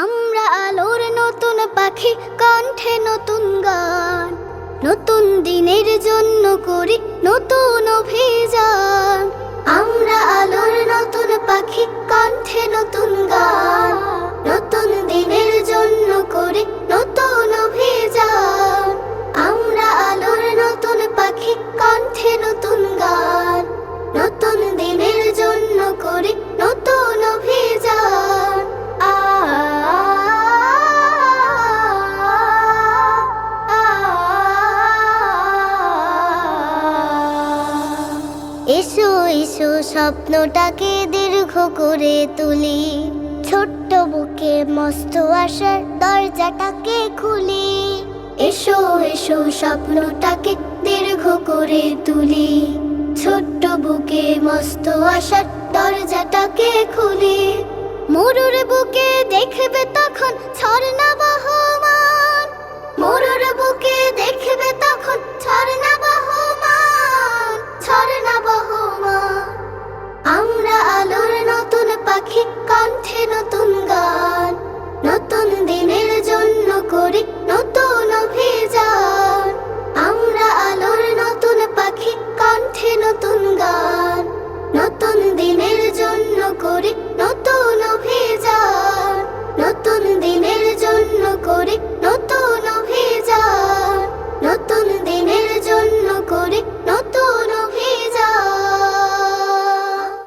আমরা আলোর নতুন পাখি, কণ্ঠে নতুন গান, নতুন দিনের জন্য করি নতুন অভিযান। আমরা আলোর নতুন পাখি, কণ্ঠে নতুন গান, নতুন দিনের জন্য করি নতুন অভিযান। আমরা আলোর নতুন পাখি, কণ্ঠে নতুন গান, নতুন দিনের জন্য করি নতুন অভিযান। এসো এসো স্বপ্নটাকে দীর্ঘ করে তুলি, ছোট্ট বুকে মস্ত আশার দরজাটাকে খুলি। এসো এসো স্বপ্নটাকে দীর্ঘ করে তুলি, ছোট্ট বুকে মস্ত আশার দরজাটাকে খুলি। মরুর বুকে দেখ